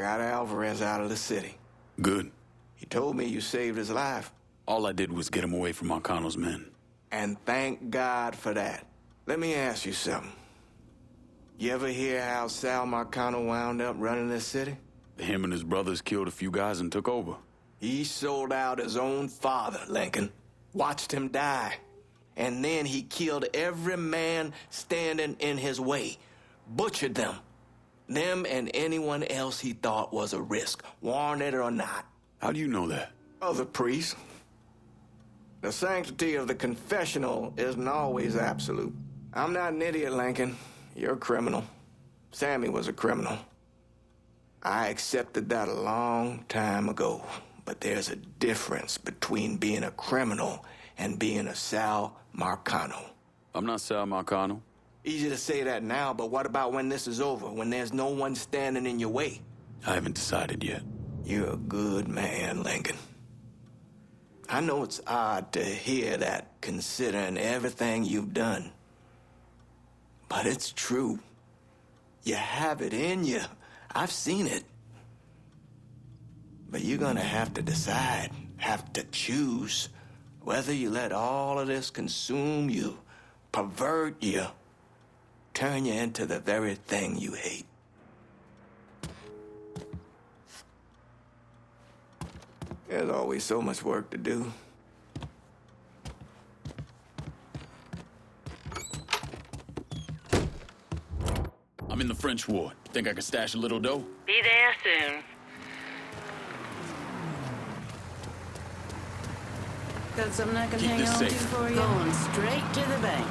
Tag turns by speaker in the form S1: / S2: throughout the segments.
S1: got Alvarez out of the city.
S2: Good.
S1: He told me you saved his life.
S2: All I did was get him away from Marcano's men.
S1: And thank God for that. Let me ask you something. You ever hear how Sal Markano wound up running this city?
S2: Him and his brothers killed a few guys and took over.
S1: He sold out his own father, Lincoln. Watched him die. And then he killed every man standing in his way. Butchered them. Them and anyone else he thought was a risk, wanted or not.
S2: How do you know that?
S1: Other priests. The sanctity of the confessional isn't always absolute. I'm not an idiot, Lincoln. You're a criminal. Sammy was a criminal. I accepted that a long time ago. But there's a difference between being a criminal and being a Sal Markano.
S2: I'm not Sal Markano.
S1: Easy to say that now, but what about when this is over, when there's no one standing in your way?
S2: I haven't decided yet.
S1: You're a good man, Lincoln. I know it's odd to hear that, considering everything you've done. But it's true. You have it in you. I've seen it. But you're gonna have to decide, have to choose, whether you let all of this consume you, pervert you, turn you into the very thing you hate. There's always so much work to do.
S2: I'm in the French ward. Think I could stash a little dough?
S3: Be there soon.
S4: Got something I can
S2: Keep
S4: hang
S2: this
S4: on to
S2: safe.
S4: for you? Going straight to the bank.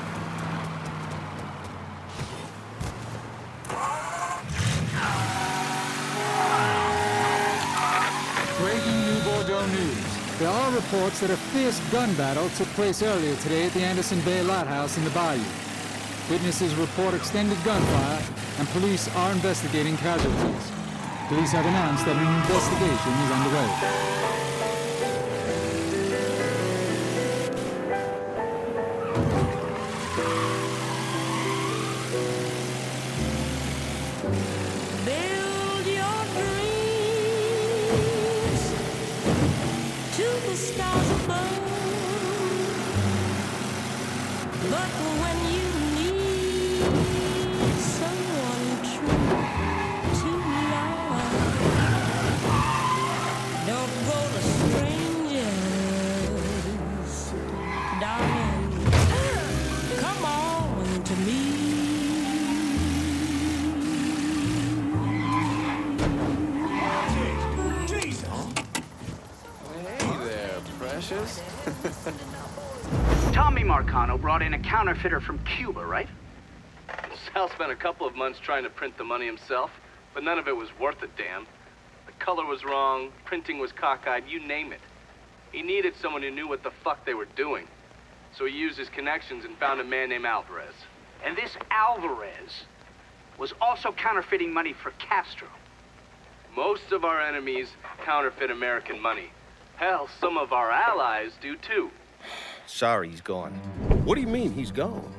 S5: Breaking New-Bordо news. There are reports that a fierce gun battle took place earlier today at the Anderson Bay Lighthouse in the bayou. Witnesses report extended gunfire, and police are investigating casualties. Police have announced that an investigation is underway.
S6: Build your dreams to the stars above. But when you need someone true to love, don't go to strangers, darling. Come on to me.
S7: Tommy Marcano brought in a counterfeiter from Cuba, right?
S8: Sal spent a couple of months trying to print the money himself, but none of it was worth a damn. The color was wrong, printing was cockeyed, you name it. He needed someone who knew what the fuck they were doing. So he used his connections and found a man named Alvarez.
S7: And this Alvarez was also counterfeiting money for Castro.
S8: Most of our enemies counterfeit American money. Hell, some of our allies do too.
S9: Sorry, he's gone. What do you mean, he's gone?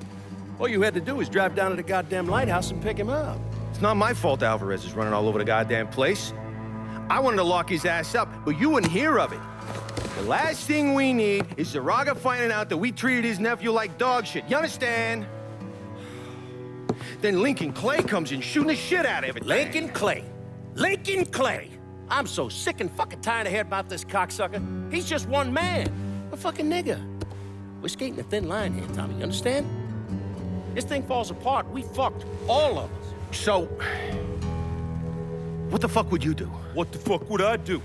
S9: All you had to do was drive down to the goddamn lighthouse and pick him up. It's not my fault Alvarez is running all over the goddamn place. I wanted to lock his ass up, but you wouldn't hear of it. The last thing we need is Zaraga finding out that we treated his nephew like dog shit. You understand? Then Lyncoln Clay comes in shooting the shit out of everything.
S10: Lyncoln Clay. Lyncoln Clay. I'm so sick and fucking tired of hearing about this cocksucker. He's just one man. A fucking nigger. We're skating a thin line here, Tommy, you understand? This thing falls apart, we fucked, all of us.
S9: So, what the fuck would you do?
S10: What the fuck would I do?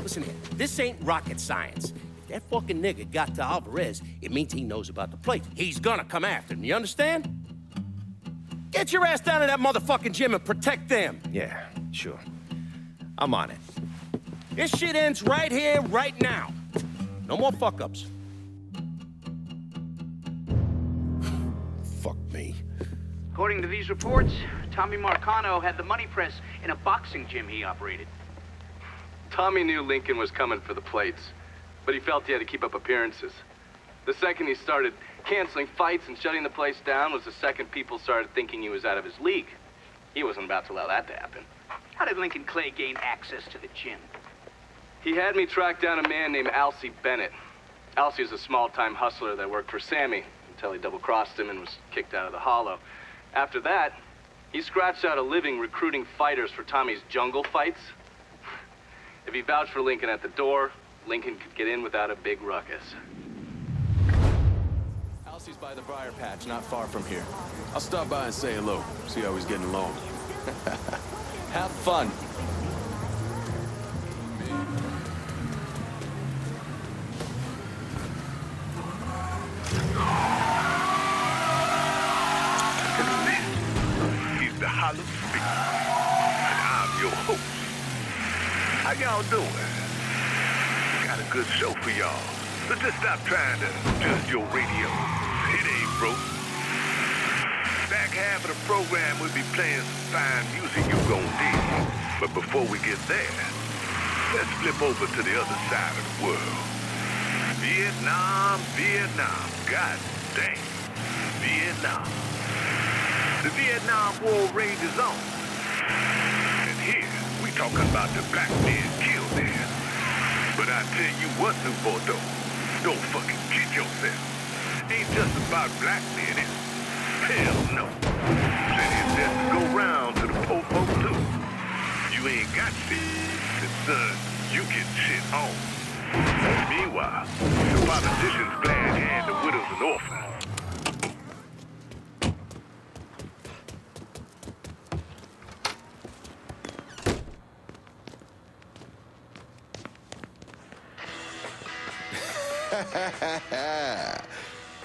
S10: Listen here, this ain't rocket science. If that fucking nigger got to Alvarez, it means he knows about the place. He's gonna come after him, you understand? Get your ass down to that motherfucking gym and protect them.
S9: Yeah, sure. I'm on it.
S10: This shit ends right here, right now. No more fuck-ups.
S9: Fuck me.
S7: According to these reports, Tommy Marcano had the money press in a boxing gym he operated.
S8: Tommy knew Lincoln was coming for the plates, but he felt he had to keep up appearances. The second he started canceling fights and shutting the place down was the second people started thinking he was out of his league. He wasn't about to allow that to happen.
S7: How did Lincoln Clay gain access to the gym?
S8: He had me track down a man named Alcee Bennett. Alcee is a small-time hustler that worked for Sammy until he double-crossed him and was kicked out of the Hollow. After that, he scratched out a living recruiting fighters for Tommy's jungle fights. If he vouched for Lincoln at the door, Lincoln could get in without a big ruckus.
S2: Alcee's by the briar patch, not far from here. I'll stop by and say hello, see how he's getting along. Have fun.
S3: He's the Hollow Speak, and I'm your host. How y'all doing? Got a good show for y'all. So just stop trying to adjust your radio. It ain't broke. Back half of the program, we'll be playing some fine music you gon' dig. But before we get there, let's flip over to the other side of the world. Vietnam, Vietnam, god damn. Vietnam. The Vietnam War rages on. And here, we talking about the black men killed there. But I tell you what, New-Bordо, don't fucking kid yourself. Ain't just about black men, is it? Hell no. Plenty of death to go round to the poor folk too. You ain't got shit, and son, you get shit on. Meanwhile, the politicians glad hand the widows and orphans.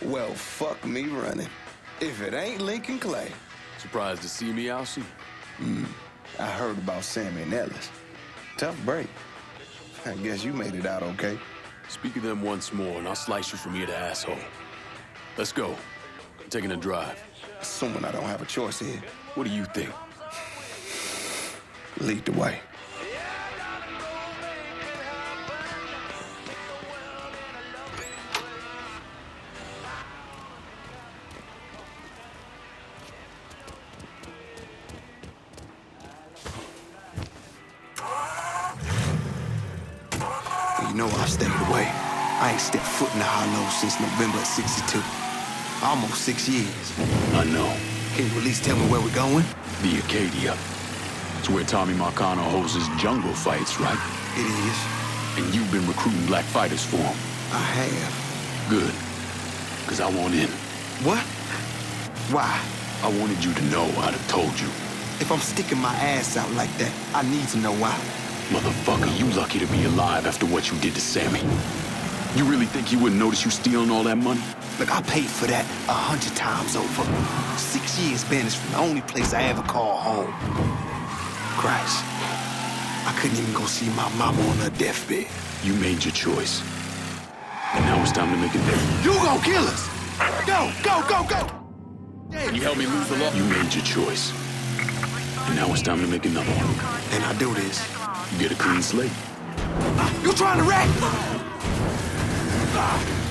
S11: Well, fuck me running. If it ain't Lincoln Clay.
S2: Surprised to see me, Alcee?
S11: I heard about Sammy and Ellis. Tough break. I guess you made it out okay.
S2: Speak of them once more, and I'll slice you from ear to asshole. Let's go. I'm taking a drive.
S11: Assuming I don't have a choice here.
S2: What do you think?
S11: Lead the way. You know I stayed away. I ain't stepped foot in the Hollow since November of '62. Almost 6 years.
S2: I know.
S11: Can you at least tell me where we're going?
S2: The Acadia. It's where Tommy Marcano holds his jungle fights, right?
S11: It is.
S2: And you've been recruiting black fighters for him.
S11: I have.
S2: Good. Because I want in.
S11: What? Why?
S2: I wanted you to know I'd have told you.
S11: If I'm sticking my ass out like that, I need to know why.
S2: Motherfucker, you lucky to be alive after what you did to Sammy. You really think he wouldn't notice you stealing all that money?
S11: Look, I paid for that 100 times over. 6 years banished from the only place I ever call home. Christ. I couldn't even go see my mama on her deathbed.
S2: You made your choice. And now it's time to make it different.
S11: You gon' kill us! Go, go, go, go!
S2: You helped me lose the law. You made your choice. And now it's time to make another one.
S11: And I do this.
S2: You get a clean slate.
S11: You trying to wreck?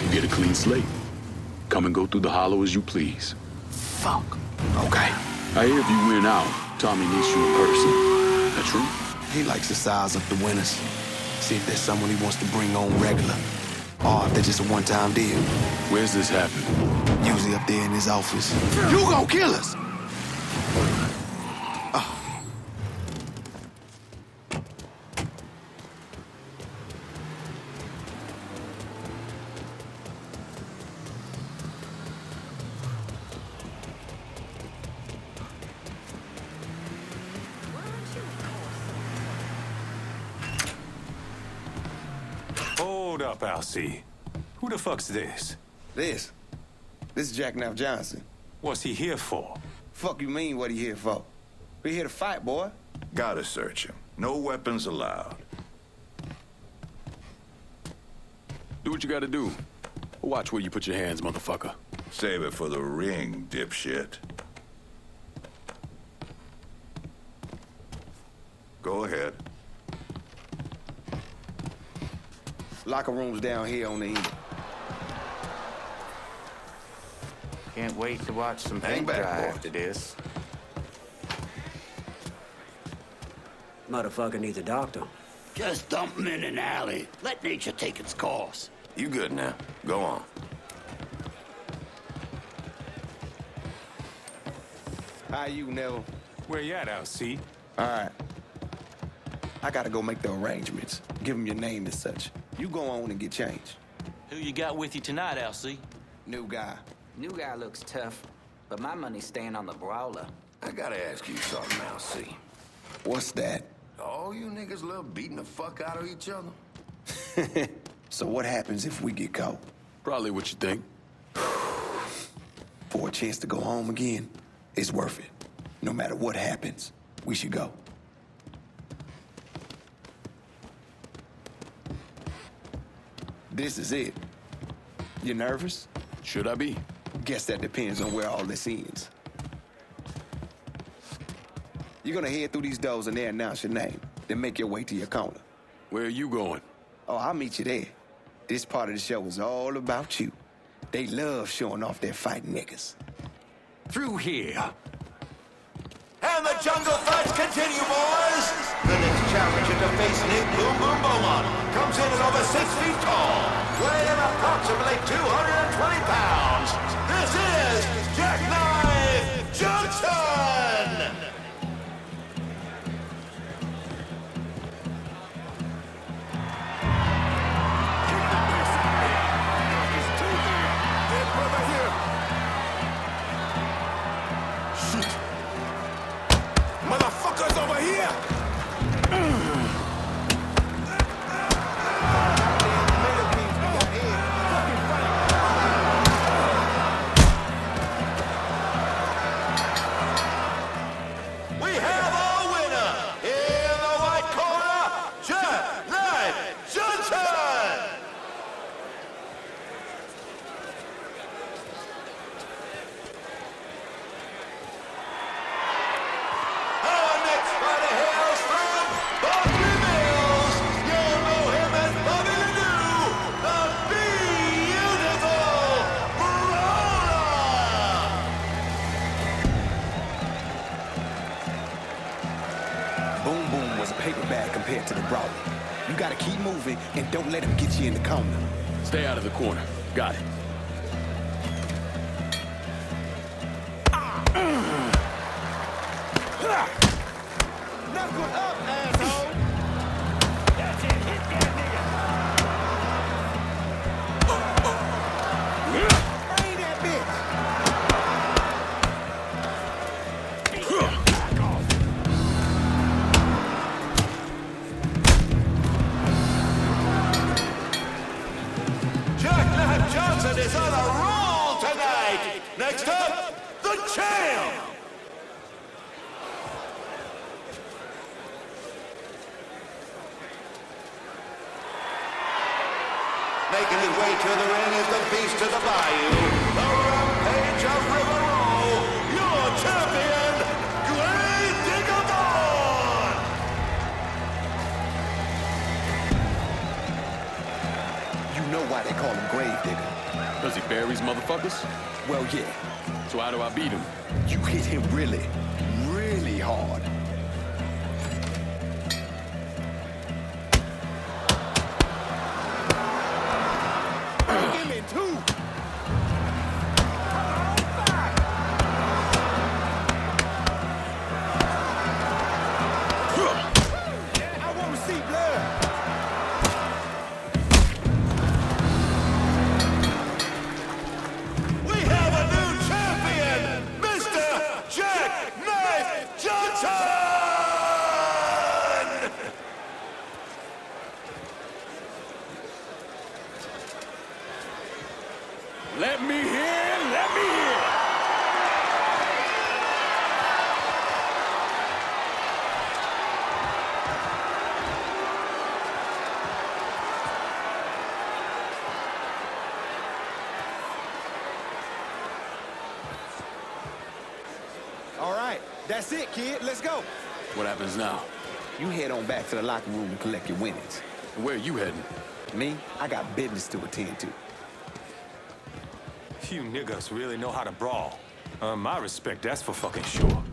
S2: You get a clean slate. Come and go through the Hollow as you please.
S11: Fuck. Okay.
S2: I hear if you win out, Tommy needs you in person. That true?
S11: He likes to size up the winners. See if there's someone he wants to bring on regular. Or if they're just a one-time deal.
S2: Where's this happening?
S11: Usually up there in his office. You gon' kill us!
S12: Hold up, Alcee. Who the fuck's this?
S11: This is Jackknife Johnson.
S12: What's he here for?
S11: Fuck you mean what he here for? We here to fight, boy.
S3: Gotta search him. No weapons allowed.
S2: Do what you gotta do. Watch where you put your hands, motherfucker.
S3: Save it for the ring, dipshit. Go ahead.
S11: Locker room's down here on the end.
S1: Can't wait to watch some
S11: Hang
S1: paint
S11: back,
S1: dry
S11: boy.
S1: after this.
S13: Motherfucker needs a doctor.
S10: Just dump him in an alley. Let nature take its course.
S2: You good now. Go on.
S14: How you, Neville?
S12: Where you at, LC?
S14: All right. I gotta go make the arrangements. Give him your name and such. You go on and get changed.
S15: Who you got with you tonight, LC?
S14: New guy.
S16: New guy looks tough, but my money's staying on the brawler.
S2: I gotta ask you something, LC.
S14: What's that?
S2: All you niggas love beating the fuck out of each other?
S14: So what happens if we get caught?
S2: Probably what you think.
S14: For a chance to go home again, it's worth it. No matter what happens, we should go. This is it. You nervous?
S2: Should I be?
S14: Guess that depends on where all this ends. You're gonna head through these doors and they announce your name, then make your way to your corner.
S2: Where are you going?
S14: Oh, I'll meet you there. This part of the show is all about you. They love showing off their fighting niggas.
S10: Through here. And the jungle fights continue, boys! The next challenger to face Nick Boom Boom Beaumont comes in at over 6 feet tall, weighing approximately 220 pounds. This is Jackknife Johnson!
S3: Motherfuckers over here!
S10: We have our winner in the white corner, Jackknife Johnson! Our next fighter hails from Buckley Mills. You'll know him as Bobby Ledoux, the beautiful Brawler!
S14: Boom Boom was a paper bag compared to the brawler. You gotta keep moving and don't let him get you in the corner.
S2: Stay out of the corner. Got it.
S14: Knuckle up, asshole!
S10: That's it, hit that
S14: Bring that bitch!
S10: Jackknife Johnson is on a roll tonight! Next up, the champ! Making his way to the ring is the beast of the bayou, the rampage of River Row, your champion, Grave Digger Dawn!
S14: You know why they call him Grave Digger.
S2: Does he buries motherfuckers?
S14: Well, yeah.
S2: So how do I beat him?
S14: You hit him really, really hard. Give me two. I want to see blood.
S10: We have a new champion, Mr. Jackknife Johnson!
S2: Let me hear, let me hear.
S14: All right, that's it, kid. Let's go.
S2: What happens now?
S14: You head on back to the locker room and collect your winnings.
S2: And where are you heading?
S14: Me, I got business to attend to.
S12: You niggas really know how to brawl. My respect, that's for fucking sure.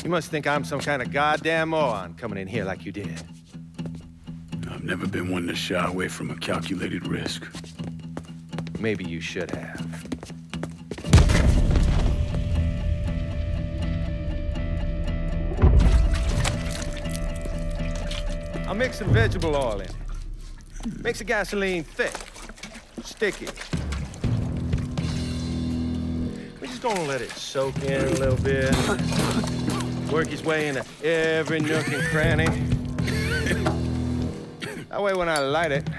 S9: You must think I'm some kind of goddamn moron coming in here like you did.
S13: I've never been one to shy away from a calculated risk.
S9: Maybe you should have. I'll mix some vegetable oil in it. Makes the gasoline thick, sticky. We're just gonna let it soak in a little bit. Work its way into every nook and cranny. That way when I light it,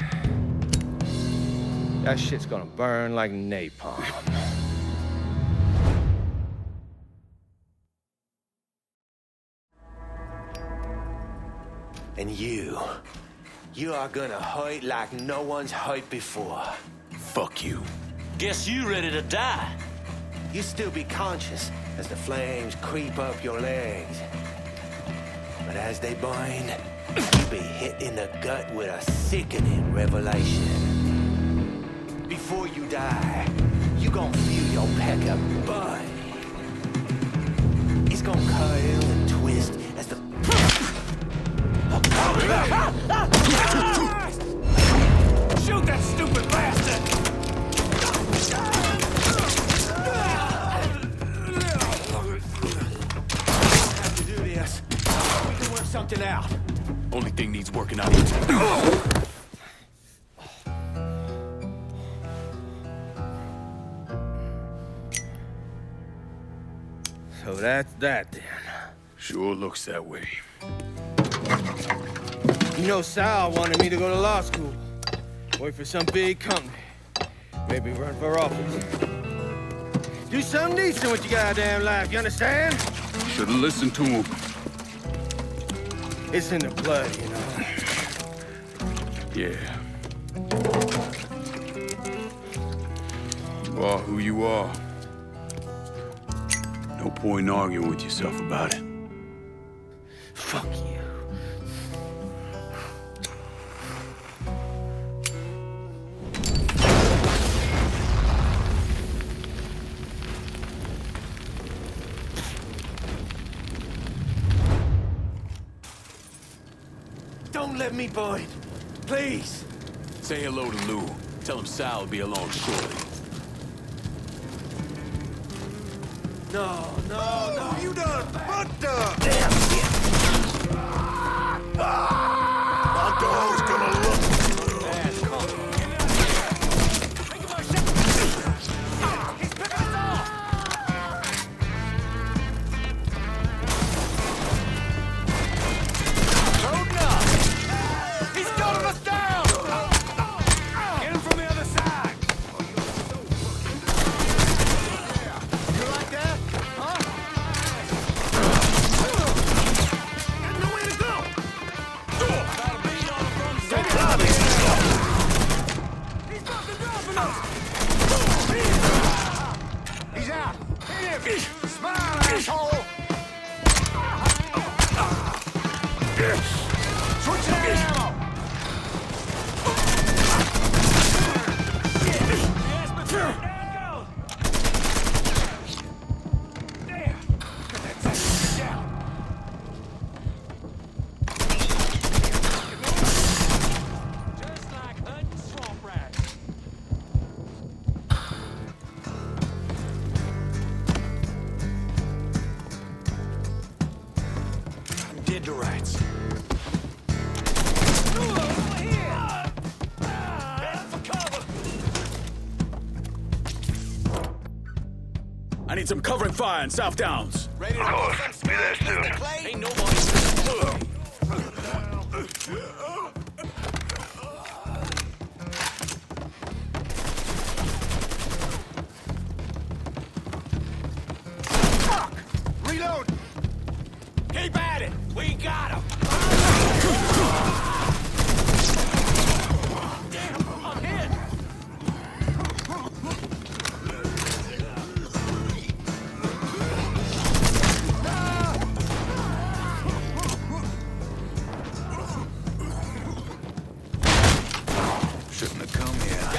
S9: that shit's gonna burn like napalm.
S10: And you are gonna hurt like no one's hurt before.
S13: Fuck you.
S15: Guess you ready to die.
S10: You still be conscious as the flames creep up your legs. But as they burn, you be hit in the gut with a sickening revelation. Before you die, you gon' feel your pecker burn. It's gonna curl and twist as the...
S3: Shoot that stupid bastard!
S10: Have to do this. We can work something out.
S13: Only thing needs working out.
S9: So that's that then.
S13: Sure looks that way.
S9: You know, Sal wanted me to go to law school. Work for some big company. Maybe run for office. Do something decent with your goddamn life, you understand?
S13: Should've listened to him.
S9: It's in the blood, you know.
S13: Yeah. You are who you are. No point in arguing with yourself about it.
S9: Fuck you.
S10: Don't let me burn. Please.
S13: Say hello to Lou. Tell him Sal will be along shortly.
S10: No.
S3: You done fucked up!
S10: Damn it.
S3: My dog's gonna look.
S13: I need some covering fire in South Downs.
S3: Ready to go. Be there soon.
S15: Ain't nobody.
S3: Reload!
S10: Keep at it. We got him.
S15: Damn, I'm hit.
S3: Shouldn't have come here.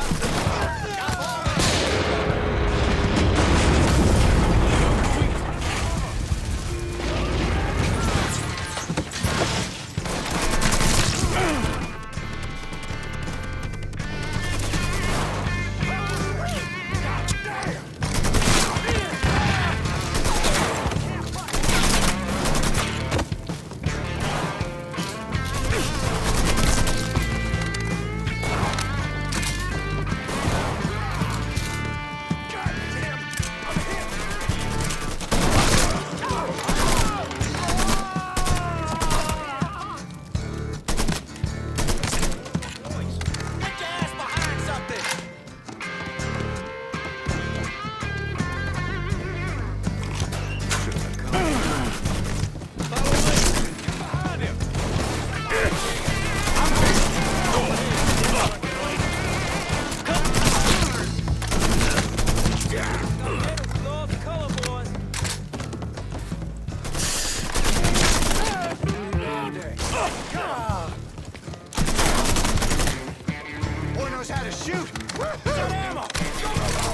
S10: shoot! Got ammo! Go, go, go!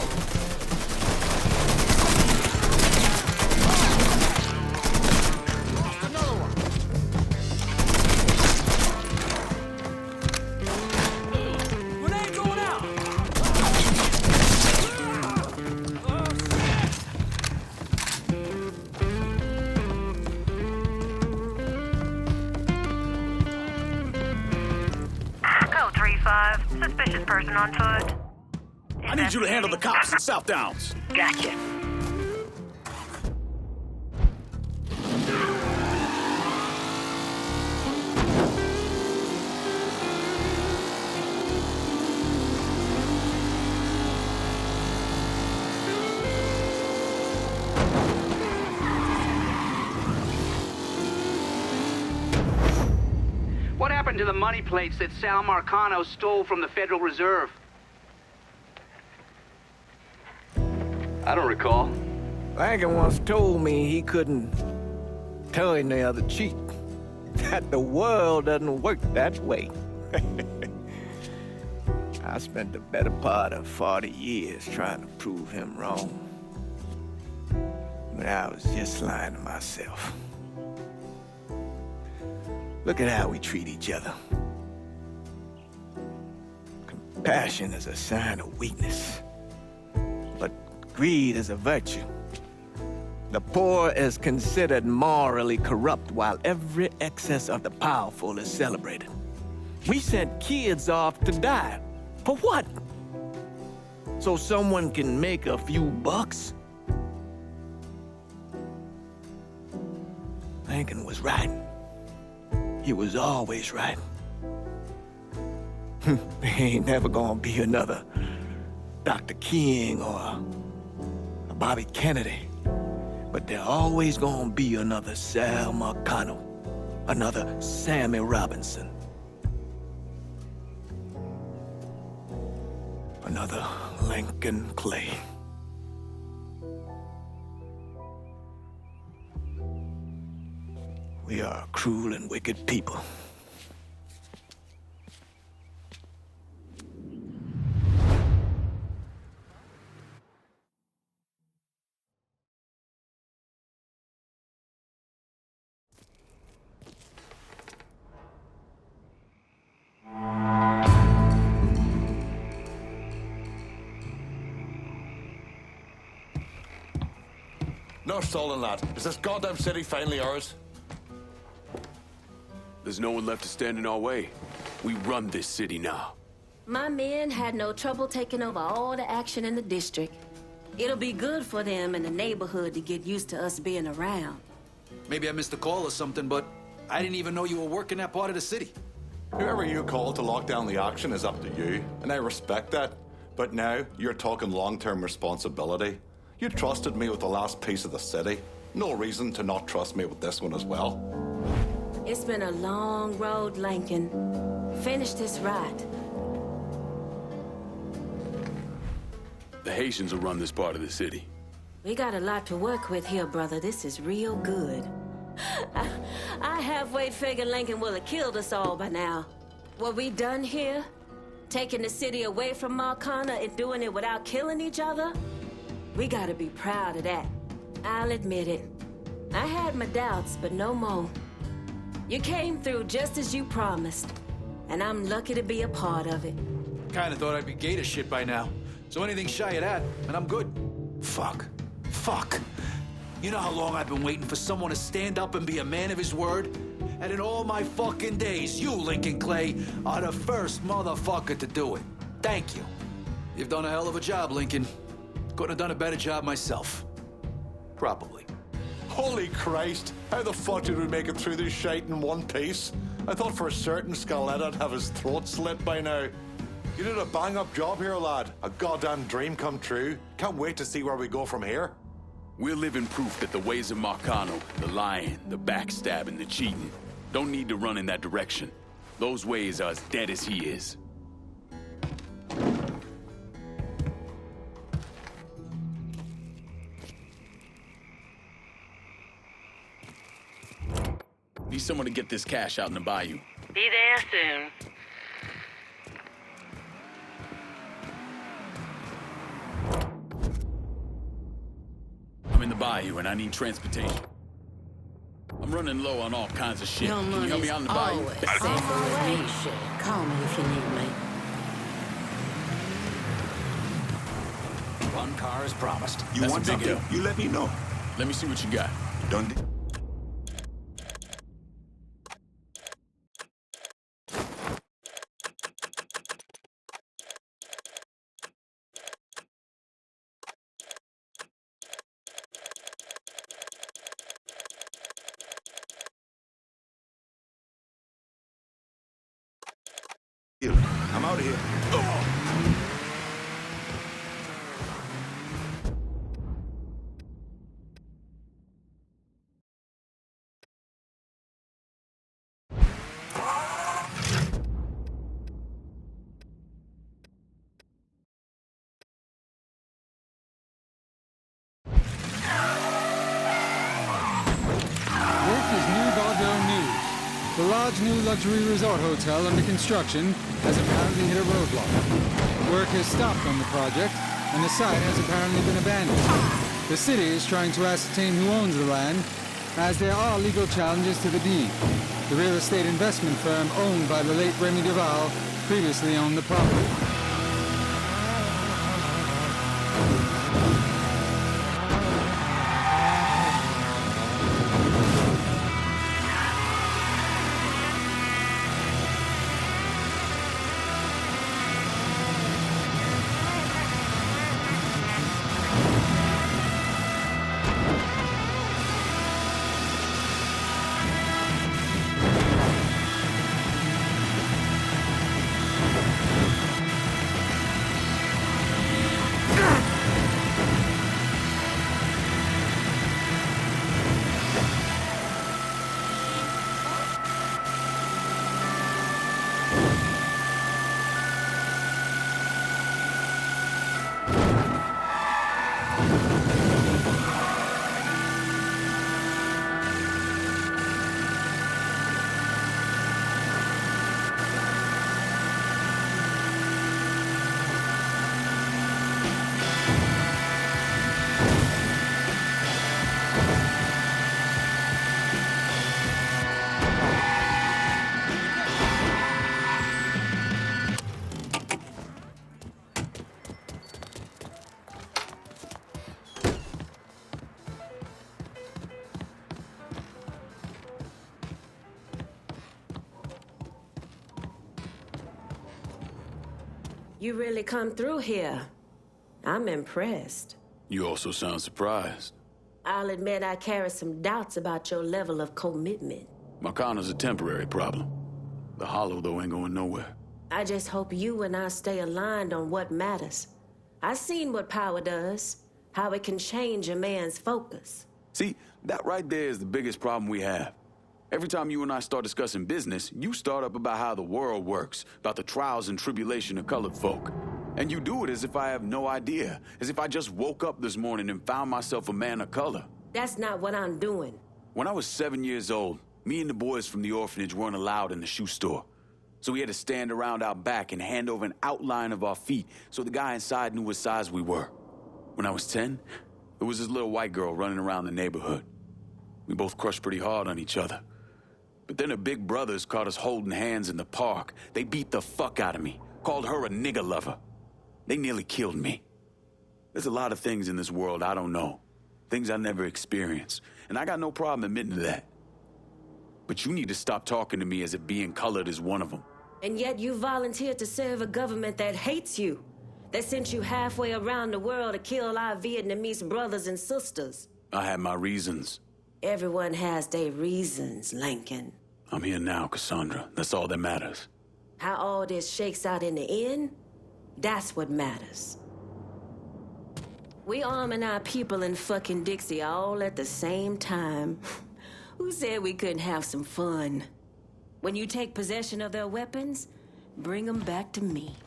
S10: Lost another one! Grenade going out!
S17: Code 3-5. Suspicious person on foot.
S10: I need you to handle the cops in South Downs.
S17: Gotcha.
S7: What happened to the money plates that Сэла Markano stole from the Federal Reserve?
S8: I don't recall.
S1: Lincoln once told me he couldn't tell any other cheat. That the world doesn't work that way. I spent the better part of 40 years trying to prove him wrong. But I was just lying to myself. Look at how we treat each other. Compassion is a sign of weakness, but greed is a virtue. The poor is considered morally corrupt, while every excess of the powerful is celebrated. We sent kids off to die. For what? So someone can make a few bucks? Lincoln was right. He was always right. There ain't never gonna be another Dr. King or a Bobby Kennedy. But there always gonna be another Сэла Markano, another Sammy Robinson, another Lyncoln Clay. We are a cruel and wicked people.
S18: No stalling, lad. Is this goddamn city finally ours?
S2: There's no one left to stand in our way. We run this city now.
S6: My men had no trouble taking over all the action in the district. It'll be good for them in the neighborhood to get used to us being around.
S19: Maybe I missed a call or something, but I didn't even know you were working that part of the city.
S18: Whoever you call to lock down the action is up to you, and I respect that. But now, you're talking long-term responsibility. You trusted me with the last piece of the city. No reason to not trust me with this one as well.
S6: It's been a long road, Lincoln. Finish this right.
S2: The Haitians will run this part of the city.
S6: We got a lot to work with here, brother. This is real good. I halfway figured Lincoln will have killed us all by now. What we done here, taking the city away from Markano and doing it without killing each other, we gotta be proud of that. I'll admit it. I had my doubts, but no more. You came through just as you promised, and I'm lucky to be a part of it.
S19: Kinda thought I'd be gator shit by now. So anything shy of that, and I'm good. Fuck. You know how long I've been waiting for someone to stand up and be a man of his word? And in all my fucking days, you, Lyncoln Clay, are the first motherfucker to do it. Thank you. You've done a hell of a job, Lincoln. Couldn't have done a better job myself. Probably.
S18: Holy Christ! How the fuck did we make it through this shite in one piece? I thought for certain Scaleta'd have his throat slit by now. You did a bang-up job here, lad. A goddamn dream come true. Can't wait to see where we go from here.
S2: We're living proof that the ways of Markano, the lying, the backstabbing, the cheating, don't need to run in that direction. Those ways are as dead as he is. Need someone to get this cash out in the bayou.
S17: Be there soon.
S2: bayou and I need transportation. I'm running low on all kinds of shit.
S4: Your
S2: Can you help me out in the bayou?
S4: always safer with me, shit. Call me if you need me.
S19: One car as promised.
S2: You want something?
S20: You let me know.
S2: Let me see what you got.
S20: Dundee. I'm out of here.
S5: This is New-Bordо news. The large new luxury resort hotel under construction has apparently hit a roadblock. Work has stopped on the project, and the site has apparently been abandoned. The city is trying to ascertain who owns the land, as there are legal challenges to the deed. The real estate investment firm owned by the late Remy Duval previously owned the property.
S6: You really come through here. I'm impressed.
S2: You also sound surprised.
S6: I'll admit I carry some doubts about your level of commitment.
S2: Marcano's a temporary problem. The Hollow, though, ain't going nowhere.
S6: I just hope you and I stay aligned on what matters. I've seen what power does, how it can change a man's focus.
S2: See, that right there is the biggest problem we have. Every time you and I start discussing business, you start up about how the world works, about the trials and tribulation of colored folk. And you do it as if I have no idea, as if I just woke up this morning and found myself a man of color.
S6: That's not what I'm doing.
S2: When I was 7 years old, me and the boys from the orphanage weren't allowed in the shoe store. So we had to stand around out back and hand over an outline of our feet so the guy inside knew what size we were. When I was 10, there was this little white girl running around the neighborhood. We both crushed pretty hard on each other. But then her big brothers caught us holding hands in the park. They beat the fuck out of me, called her a nigger lover. They nearly killed me. There's a lot of things in this world I don't know, things I never experienced, and I got no problem admitting to that. But you need to stop talking to me as if being colored is one of them.
S6: And yet you volunteered to serve a government that hates you, that sent you halfway around the world to kill our Vietnamese brothers and sisters.
S2: I had my reasons.
S6: Everyone has their reasons, Lincoln.
S2: I'm here now, Cassandra. That's all that matters.
S6: How all this shakes out in the end, that's what matters. We arming our people in fucking Dixie all at the same time. Who said we couldn't have some fun? When you take possession of their weapons, bring them back to me.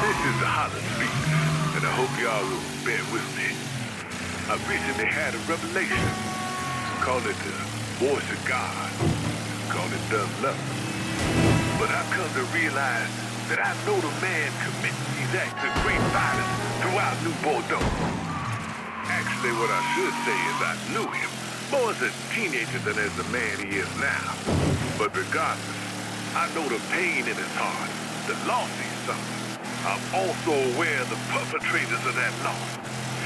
S3: This is the Holland Street, and I hope y'all will bear with me. I recently had a revelation. Call it the voice of God. Call it dumb luck. But I've come to realize that I know the man committing these acts of great violence throughout New-Bordeaux. Actually, what I should say is I knew him more as a teenager than as the man he is now. But regardless, I know the pain in his heart, the loss he suffered. I'm also aware of the perpetrators of that loss.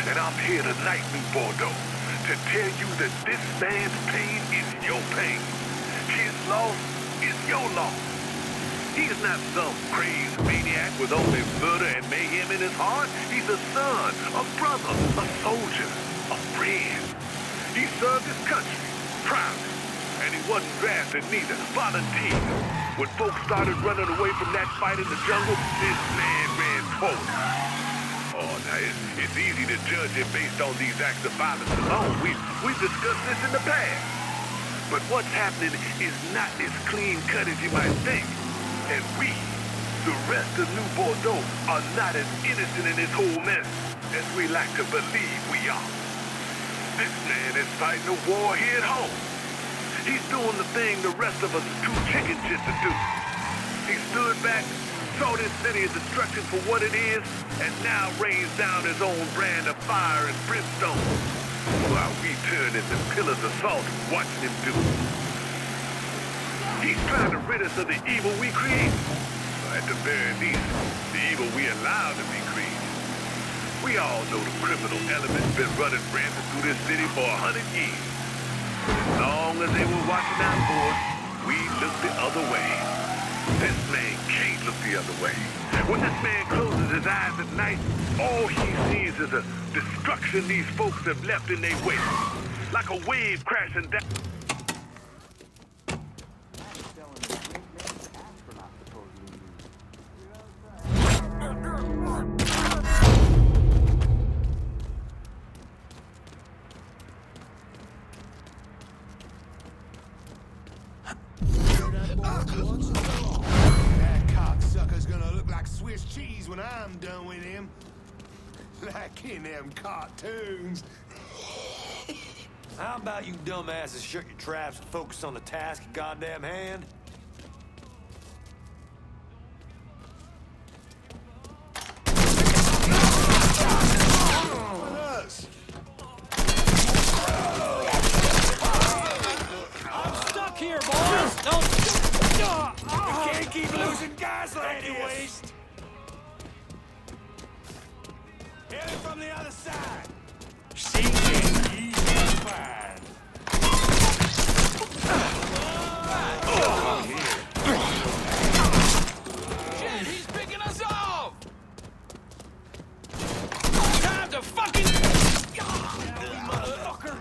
S3: And I'm here tonight, New-Bordeaux, to tell you that this man's pain is your pain. His loss is your loss. He's not some crazed maniac with only murder and mayhem in his heart. He's a son, a brother, a soldier, a friend. He served his country, proudly, and he wasn't drafted neither, volunteered. When folks started running away from that fight in the jungle, this man ran forward. Oh, now it's easy to judge him based on these acts of violence alone. We've discussed this in the past. But what's happening is not as clean-cut as you might think. And we, the rest of New-Bordeaux, are not as innocent in this whole mess as we like to believe we are. This man is fighting a war here at home. He's doing the thing the rest of us are too chicken shit to do. He stood back, saw this city of destruction for what it is, and now rains down his own brand of fire and brimstone, while we turn into pillars of salt watching him do it. He's trying to rid us of the evil we created. Or at the very least, the evil we allowed to be created. We all know the criminal element's been running rampant through this city for 100 years. As long as they were watching out for us, we looked the other way. This man can't look the other way. When this man closes his eyes at night, all he sees is the destruction these folks have left in their wake. Like a wave crashing down.
S11: That cocksucker's gonna look like Swiss cheese when I'm done with him. Like in them cartoons.
S21: How about you dumbasses shut your traps and focus on the task at goddamn hand?
S15: I'm stuck here, boys! Don't...
S21: You can't keep losing guys like this! Hit it from the other side! See it, easy and fine.
S15: Shit, he's picking us off! Time to fucking... Motherfucker!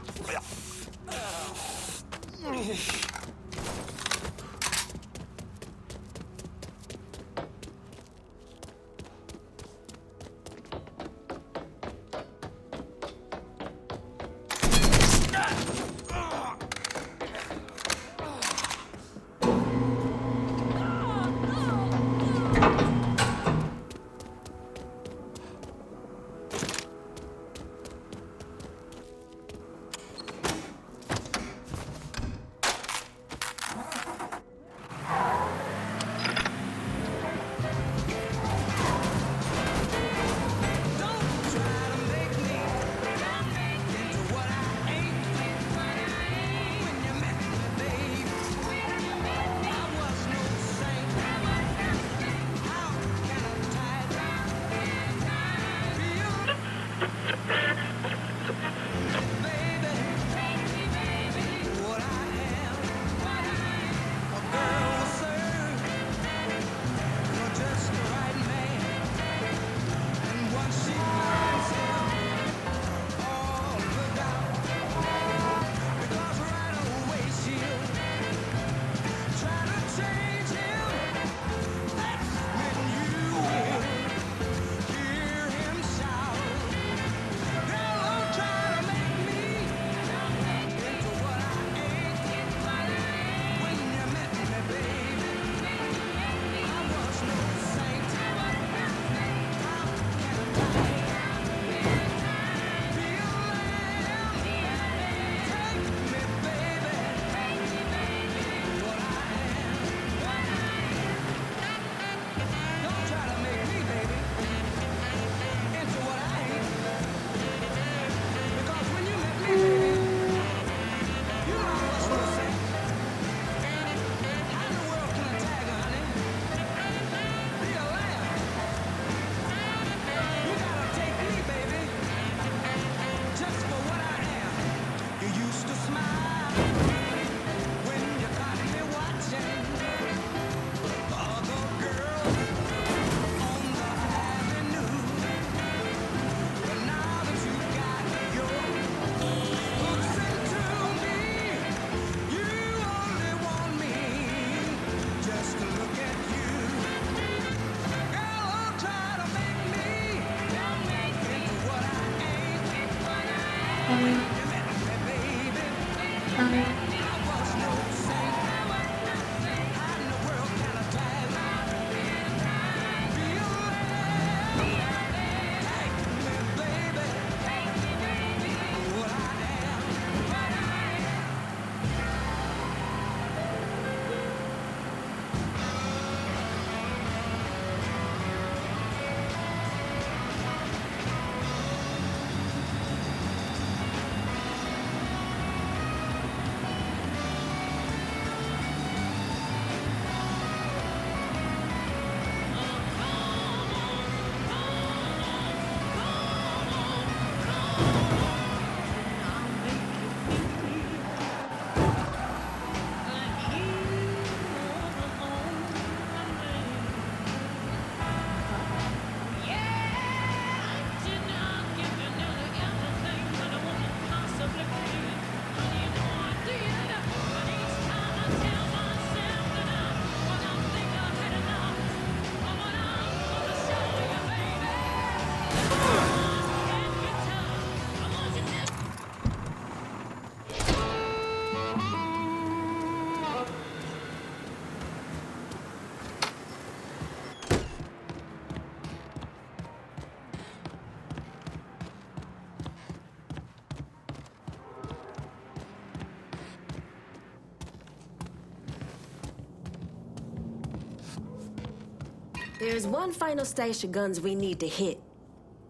S6: There's one final stash of guns we need to hit.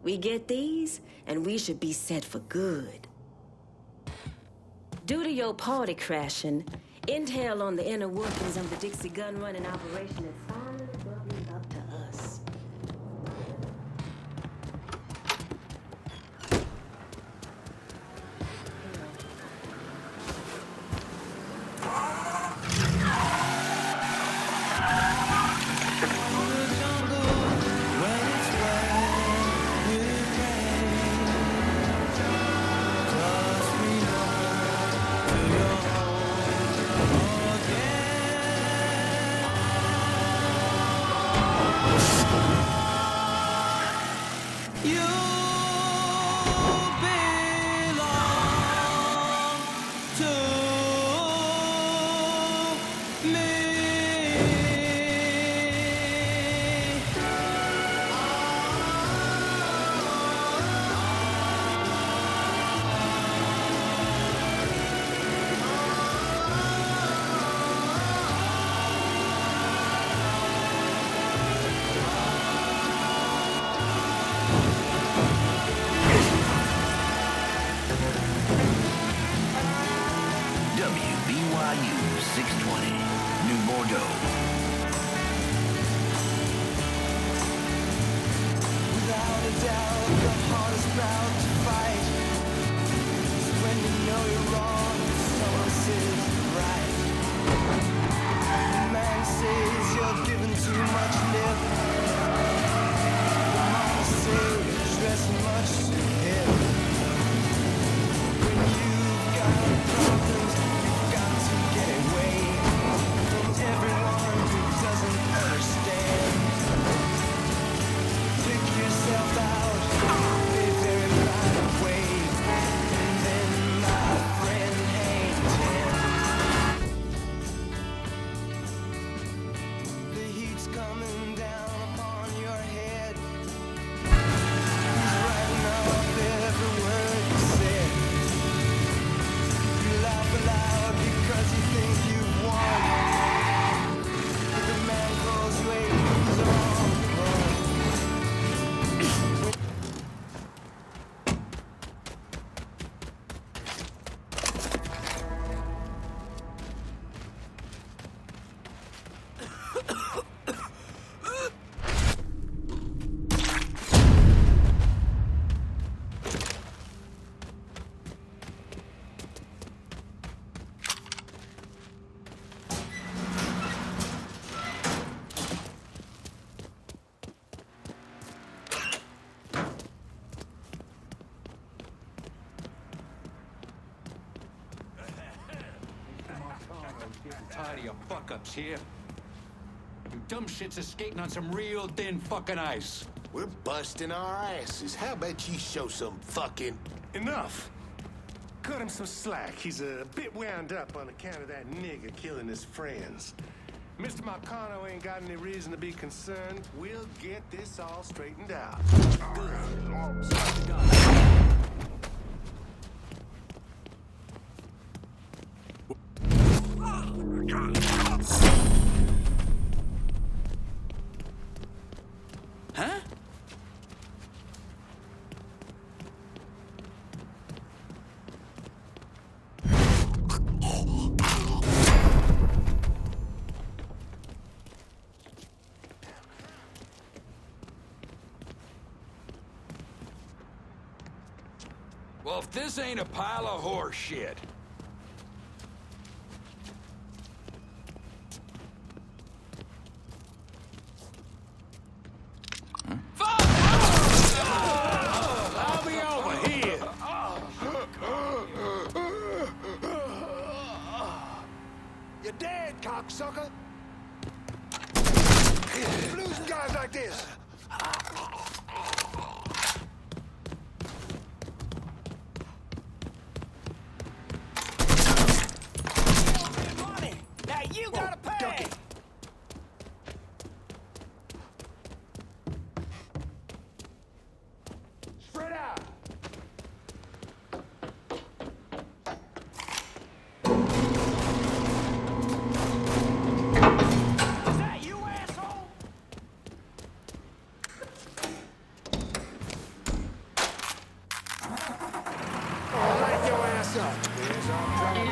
S6: We get these, and we should be set for good. Due to your party crashing, intel on the inner workings of the Dixie gun running operation is finally bubbling up to us.
S16: Nью-Бордо.
S22: Without a doubt, your heart is proud to fight. 'Cause when you know you're wrong, someone else is right. The man says you're giving too much lip. The mama says you're dressing much too hip. When you've got problems, you've got to get away from everyone who doesn't understand. Pick yourself out, be very right away, and then my friend hang ten. The heat's coming down upon your head. He's writing up every word you said. You laugh aloud because you think you've won. But the man calls waves on the run.
S19: Getting tired of your fuck-ups here. You dumb shits are skating on some real thin fucking ice.
S21: We're busting our asses. How about you show some fucking...
S18: Enough!
S12: cut him some slack. He's a bit wound up on account of that nigger killing his friends. Mr. Marcano ain't got any reason to be concerned. We'll get this all straightened out.
S19: Huh?
S15: Well, if this ain't a pile of horse shit.
S12: I'll be over here. You're dead, cocksucker. Losing guys like this.
S15: Now you gotta pay!
S12: Spread out.
S15: Is that you, asshole?
S12: Oh, light your ass up. Here's our trouble.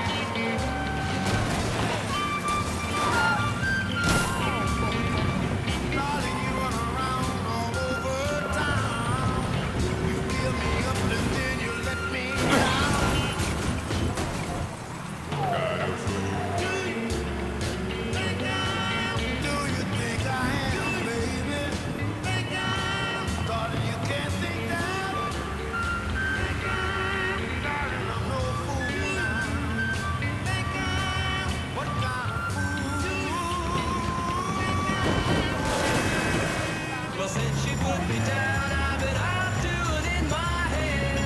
S15: Well, since she put me down, I've been out doing in my head.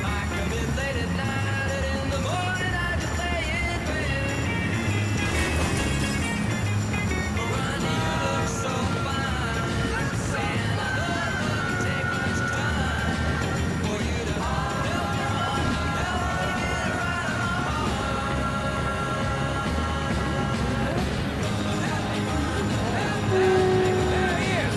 S15: I come in late at night, and in the morning I just lay in bed. Ronnie, you look so fine, and I know it wouldn't take much time for you to help me get right on my heart. There he is.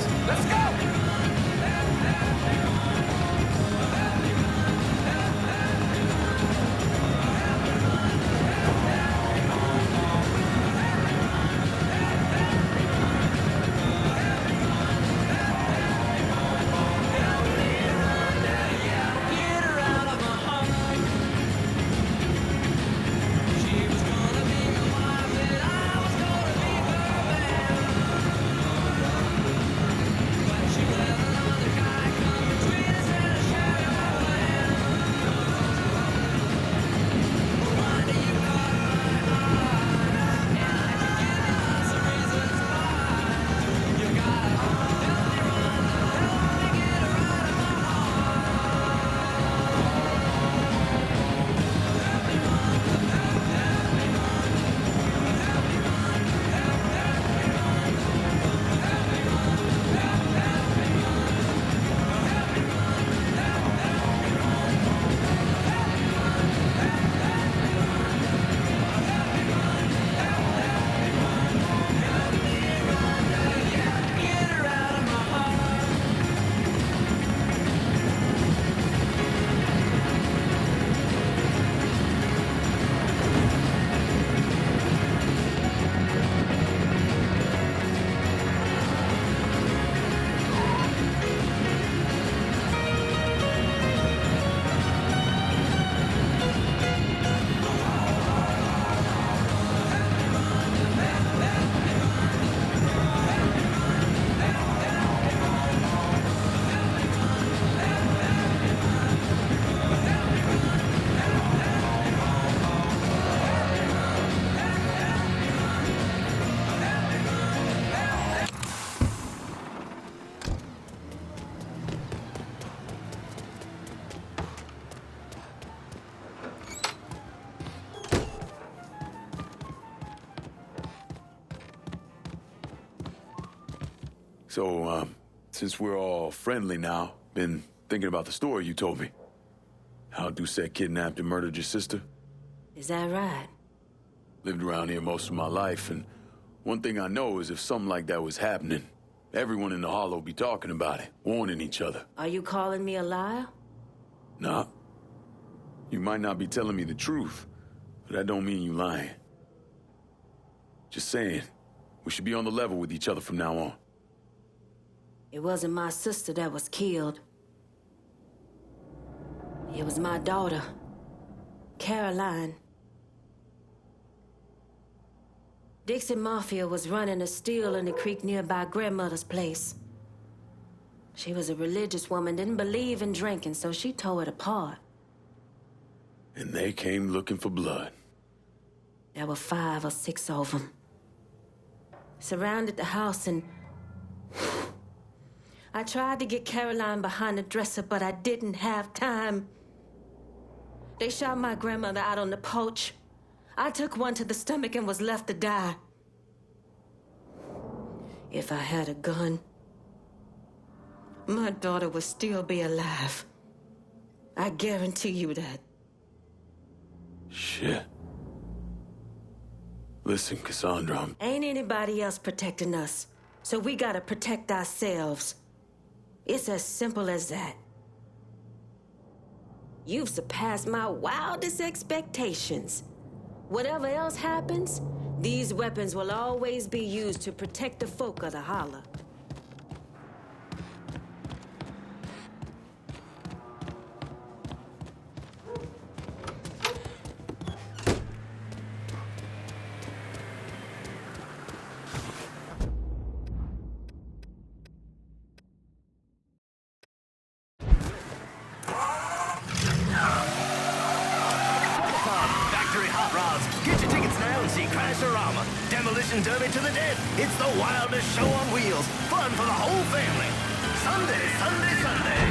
S2: So, since we're all friendly now, been thinking about the story you told me. How Doucette kidnapped and murdered your sister.
S6: Is that right?
S2: Lived around here most of my life, and one thing I know is if something like that was happening, everyone in the Hollow be talking about it, warning each other.
S6: Are you calling me a liar?
S2: Nah. You might not be telling me the truth, but that don't mean you lying. Just saying, we should be on the level with each other from now on.
S6: It wasn't my sister that was killed. It was my daughter, Caroline. Dixie Mafia was running a still in the creek nearby grandmother's place. She was a religious woman, didn't believe in drinking, so she tore it apart.
S2: And they came looking for blood.
S6: There were 5 or 6 of them. Surrounded the house and... I tried to get Caroline behind the dresser, but I didn't have time. They shot my grandmother out on the porch. I took one to the stomach and was left to die. If I had a gun, my daughter would still be alive. I guarantee you that.
S2: Shit. Listen, Cassandra,
S6: Ain't anybody else protecting us, so we gotta protect ourselves. It's as simple as that. You've surpassed my wildest expectations. Whatever else happens, these weapons will always be used to protect the folk of the Holler.
S9: Demolition Derby to the dead. It's the wildest show on wheels. Fun for the whole family. Sunday, Sunday, Sunday.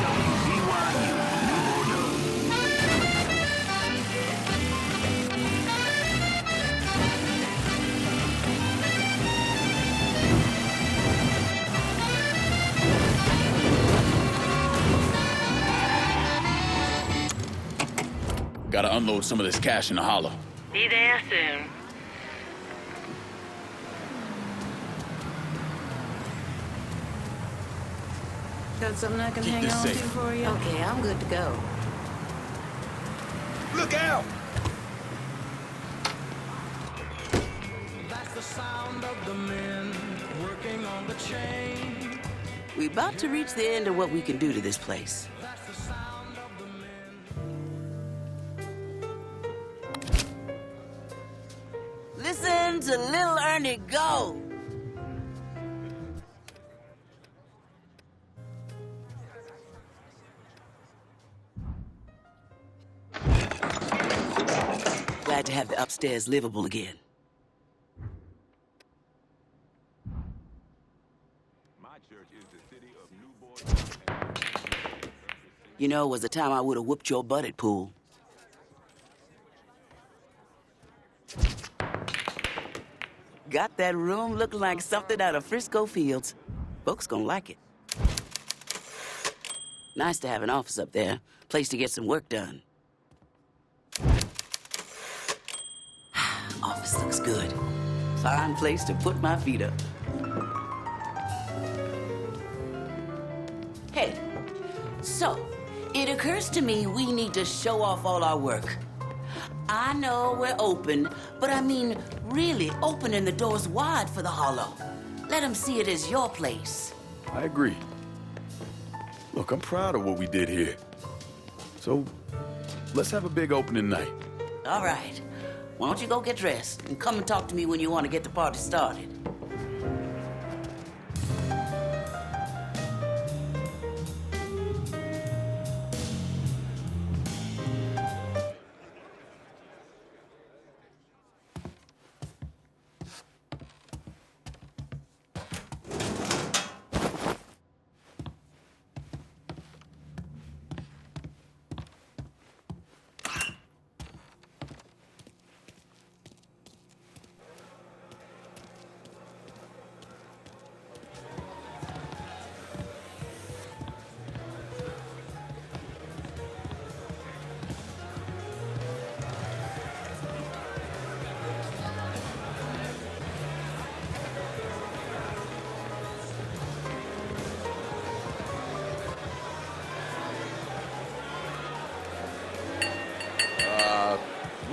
S9: WBYU, Newbordo.
S2: Gotta unload some of this cash in the Hollow.
S4: Be there soon. Got something I can
S2: Keep
S4: hang
S2: this
S4: on to
S2: safe.
S4: for you? Okay, I'm good to go.
S9: Look out!
S22: That's the sound of the men working on the chain.
S4: We about to reach the end of what we can do to this place.
S22: That's the sound of the men.
S4: Listen to Little Ernie go. Glad to have the upstairs livable again. You know, it was a time I would have whooped your butt at pool. Got that room looking like something out of Frisco Fields. Folks gonna like it. Nice to have an office up there. Place to get some work done. Office looks good. Fine place to put my feet up. Hey, so it occurs to me we need to show off all our work. I know we're open, but I mean really opening the doors wide for the Hollow. Let them see it as your place.
S2: I agree. Look, I'm proud of what we did here. So, let's have a big opening night.
S4: All right. Why don't you go get dressed and come and talk to me when you want to get the party started.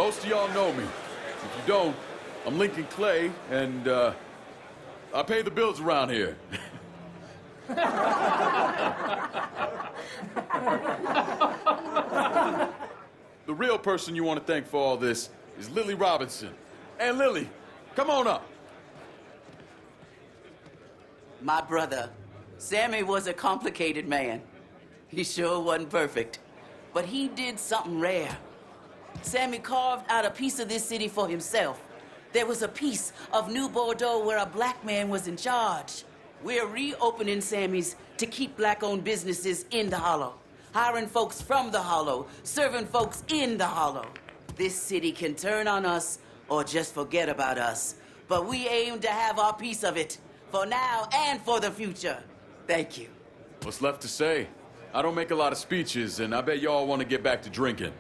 S2: Most of y'all know me. If you don't, I'm Lincoln Clay, and I pay the bills around here. The real person you want to thank for all this is Lily Robinson. And Lily, come on up.
S4: My brother, Sammy was a complicated man. He sure wasn't perfect, but he did something rare. Sammy carved out a piece of this city for himself. There was a piece of New-Bordeaux where a black man was in charge. We're reopening Sammy's to keep black-owned businesses in the Hollow, hiring folks from the Hollow, serving folks in the Hollow. This city can turn on us or just forget about us, but we aim to have our piece of it, for now and for the future. Thank you.
S2: What's left to say? I don't make a lot of speeches, and I bet y'all want to get back to drinking.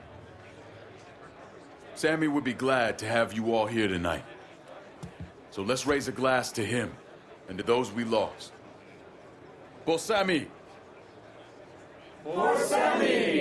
S2: Sammy would be glad to have you all here tonight. So let's raise a glass to him and to those we lost. For Sammy!
S15: For Sammy!